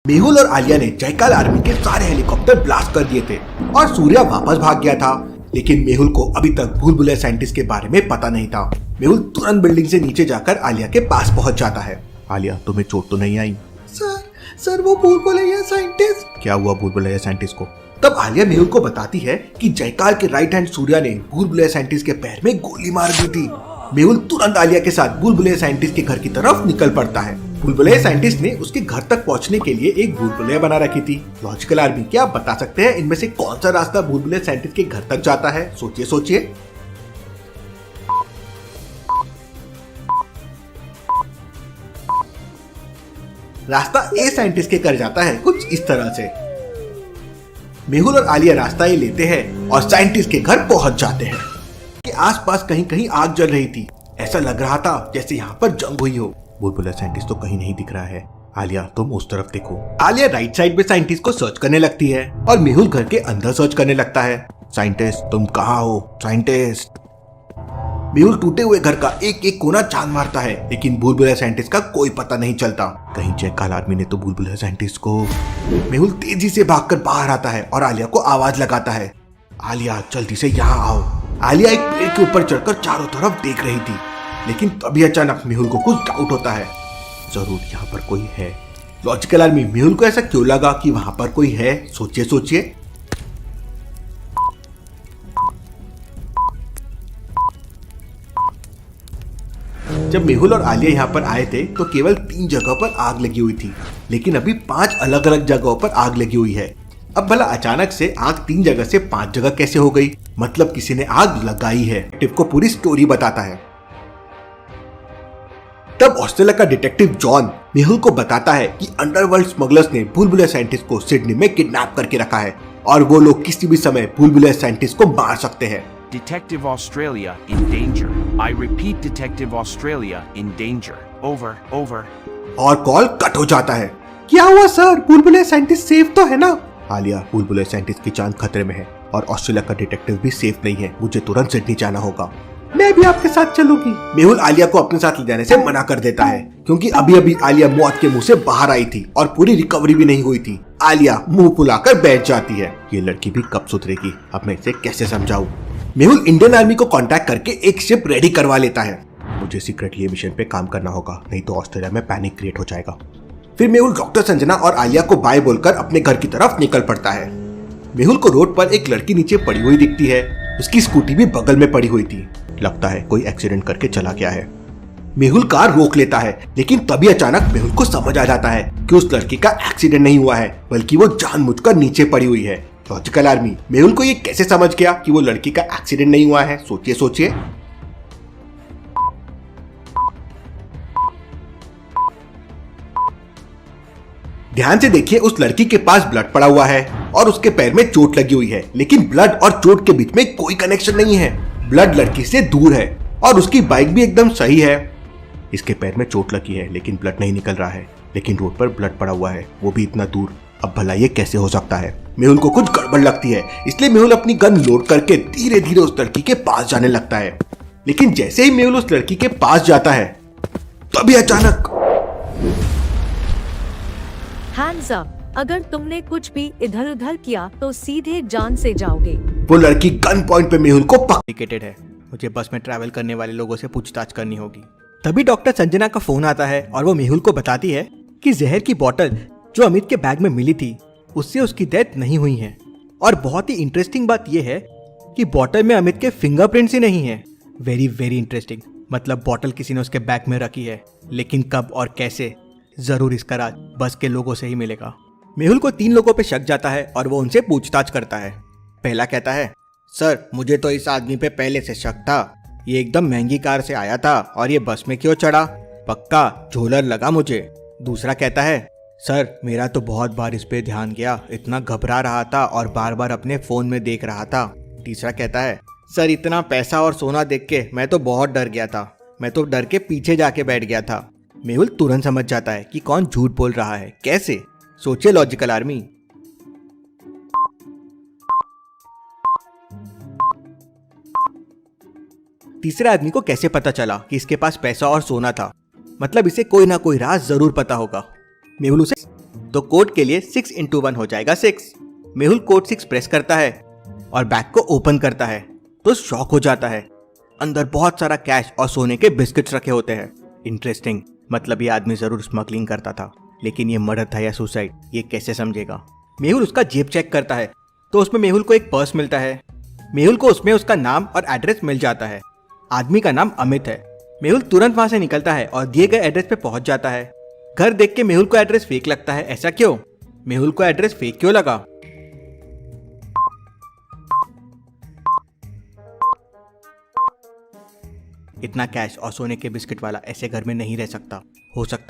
मेहुल और आलिया ने जयकाल आर्मी के सारे हेलीकॉप्टर ब्लास्ट कर दिए थे और सूर्या वापस भाग गया था। लेकिन मेहुल को अभी तक भूल भुलैया साइंटिस्ट के बारे में पता नहीं था। मेहुल तुरंत बिल्डिंग से नीचे जाकर आलिया के पास पहुंच जाता है। आलिया, तुम्हें चोट तो नहीं आई? सर वो भूल भुलैया साइंटिस्ट। क्या हुआ भूल भुलैया साइंटिस्ट को? तब आलिया मेहुल को बताती है कि जयकाल के राइट हैंड सूर्या ने भूल भुलैया साइंटिस्ट के पैर में गोली मार दी थी। मेहुल तुरंत आलिया के साथ भूल भुलैया साइंटिस्ट के घर की तरफ निकल पड़ता है। भूल भुलैया साइंटिस्ट ने उसके घर तक पहुंचने के लिए एक भूल भुलैया बना रखी थी। लॉजिकल आर्मी, क्या आप बता सकते हैं इनमें से कौन सा रास्ता भूल भुलैया साइंटिस्ट के घर तक जाता है? सोचिए सोचिए। रास्ता ए साइंटिस्ट के घर जाता है कुछ इस तरह से। मेहुल और आलिया रास्ता ये लेते हैं और साइंटिस्ट के घर पहुंच जाते हैं कि आसपास कहीं कहीं आग जल रही थी। ऐसा लग रहा था जैसे यहाँ पर जंग हुई हो। भूल भुलैया साइंटिस्ट तो कहीं नहीं दिख रहा है। आलिया, तुम उस तरफ देखो। आलिया राइट साइड में साइंटिस्ट को सर्च करने लगती है और मेहुल घर के अंदर सर्च करने लगता है। साइंटिस्ट, तुम कहाँ हो? साइंटिस्ट। मेहुल टूटे हुए घर का एक एक कोना छान मारता है, लेकिन भूल भुलैया साइंटिस्ट का कोई पता नहीं चलता। कहीं जयकाल आर्मी ने तो भूल भुलैया साइंटिस्ट को। मेहुल तेजी से भागकर बाहर आता है और आलिया को आवाज लगाता है, आलिया जल्दी से यहाँ आओ। आलिया एक पेड़ के ऊपर चढ़कर चारों तरफ देख रही थी, लेकिन तभी अचानक मेहुल को कुछ डाउट होता है। जरूर यहाँ पर कोई है। लॉजिकल आर्मी, मेहुल को ऐसा क्यों लगा कि वहां पर कोई है? सोचिए सोचिए। जब मेहुल और आलिया यहाँ पर आए थे तो केवल 3 जगह पर आग लगी हुई थी, लेकिन अभी 5 अलग अलग जगहों पर आग लगी हुई है। अब भला अचानक से आग 3 जगह से 5 जगह कैसे हो गई? मतलब किसी ने आग लगाई है। डिटेक्टिव को पूरी स्टोरी बताता है। तब ऑस्ट्रेलिया का डिटेक्टिव जॉन मेहुल को बताता है कि अंडरवर्ल्ड स्मगलर्स ने भूल भुलैया साइंटिस्ट को सिडनी में किडनैप करके रखा है और वो लोग किसी भी समय भूल भुलैया साइंटिस्ट को मार सकते हैं। Detective Australia in danger. I repeat, Detective Australia in danger. Over, over. और कॉल कट हो जाता है। क्या हुआ सर? भूल भुलैया साइंटिस्ट सेफ तो है ना? आलिया, भूल भुलैया साइंटिस्ट की जान खतरे में है और ऑस्ट्रेलिया का डिटेक्टिव भी सेफ नहीं है। मुझे तुरंत सिडनी जाना होगा। मैं भी आपके साथ चलूंगी। मेहुल आलिया को अपने साथ ले जाने से मना कर देता है, क्योंकि अभी अभी आलिया मौत के मुंह से बाहर आई थी और पूरी रिकवरी भी नहीं हुई थी। आलिया मुंह फुलाकर बैठ जाती है। ये लड़की भी कब सुधरेगी? अब मैं इसे कैसे समझाऊं? मेहुल इंडियन आर्मी को कांटेक्ट करके एक शिप रेडी करवा लेता है। मुझे सीक्रेटली मिशन पे काम करना होगा, नहीं तो ऑस्ट्रेलिया में पैनिक क्रिएट हो जाएगा। फिर मेहुल डॉक्टर संजना और आलिया को बाय बोलकर अपने घर की तरफ निकल पड़ता है। मेहुल को रोड पर एक लड़की नीचे पड़ी हुई दिखती है। उसकी स्कूटी भी बगल में पड़ी हुई थी। लगता है कोई एक्सीडेंट करके चला गया है। मेहुल कार रोक लेता है, लेकिन तभी अचानक मेहुल को समझ आ जाता है कि उस लड़की का एक्सीडेंट नहीं हुआ है, बल्कि वो जानबूझकर नीचे पड़ी हुई है। लॉजिकल आर्मी, मेहुल को ये कैसे समझ गया कि वो लड़की का एक्सीडेंट नहीं हुआ है? सोचिए सोचिए। ध्यान से देखिए, उस लड़की के पास ब्लड पड़ा हुआ है और उसके पैर में चोट लगी हुई है, लेकिन ब्लड और चोट के बीच में कोई कनेक्शन नहीं है। ब्लड लड़की से दूर है और उसकी बाइक भी एकदम सही है। इसके पैर में चोट लगी है लेकिन ब्लड नहीं निकल रहा है, लेकिन रोड पर ब्लड पड़ा हुआ है, वो भी इतना दूर। अब भला ये कैसे हो सकता है? मेहुल को कुछ गड़बड़ लगती है, इसलिए मेहुल अपनी गन लोड करके धीरे धीरे उस लड़की के पास जाने लगता है। लेकिन जैसे ही मेहुल उस लड़की के पास जाता है, तभी अचानक हैंड्स अप। अगर तुमने कुछ भी इधर उधर किया तो सीधे जान से जाओगे। वो लड़की गन पॉइंट पे मेहुल को कॉम्प्लिकेटेड है। मुझे बस में ट्रैवल करने वाले लोगों से पूछताछ करनी होगी। तभी डॉक्टर संजना का फोन आता है और वो मेहुल को बताती है कि जहर की बोतल जो अमित के बैग में मिली थी, उससे उसकी डेथ नहीं हुई है। और बहुत ही इंटरेस्टिंग बात यह है कि बोतल में अमित के फिंगरप्रिंट्स ही नहीं है। Very very interesting. मतलब बोतल किसी ने उसके बैग में रखी है, लेकिन कब और कैसे, जरूर इसका राज बस के लोगों से ही मिलेगा। मेहुल को 3 लोगों पे शक जाता है और वो उनसे पूछताछ करता है। पहला कहता है, सर मुझे तो इस आदमी पे पहले से शक था। ये एकदम महंगी कार से आया था और ये बस में क्यों चढ़ा? पक्का झोलर लगा मुझे। दूसरा कहता है, सर मेरा तो बहुत बार इस पे ध्यान गया, इतना घबरा रहा था और बार बार अपने फोन में देख रहा था। तीसरा कहता है, सर इतना पैसा और सोना देख के मैं तो बहुत डर गया था, मैं तो डर के पीछे जाके बैठ गया था। मेहुल तुरंत समझ जाता है कि कौन झूठ बोल रहा है। कैसे? सोचिए लॉजिकल आर्मी। तीसरे आदमी को कैसे पता चला कि इसके पास पैसा और सोना था? मतलब इसे कोई ना कोई राज जरूर पता होगा। मेहुल उसे तो कोड के लिए 6 × 1 हो जाएगा 6। मेहुल कोड 6 प्रेस करता है और बैग को ओपन करता है तो शॉक हो जाता है। अंदर बहुत सारा कैश और सोने के बिस्किट्स रखे होते हैं। इंटरेस्टिंग, मतलब ये आदमी जरूर स्मगलिंग करता था, लेकिन ये मर्डर था या सुसाइड ये कैसे समझेगा। मेहुल उसका जेब चेक करता है तो उसमें मेहुल को एक पर्स मिलता है। मेहुल को उसमें उसका नाम और एड्रेस मिल जाता है। आदमी का नाम अमित है। मेहुल तुरंत वहां से निकलता है और दिए गए एड्रेस पे पहुंच जाता है। घर देख के मेहुल को एड्रेस फेक लगता है। ऐसा क्यों? मेहुल को एड्रेस फेक क्यों लगा? इतना कैश और सोने के बिस्किट वाला ऐसे घर में नहीं रह सकता। हो सकता है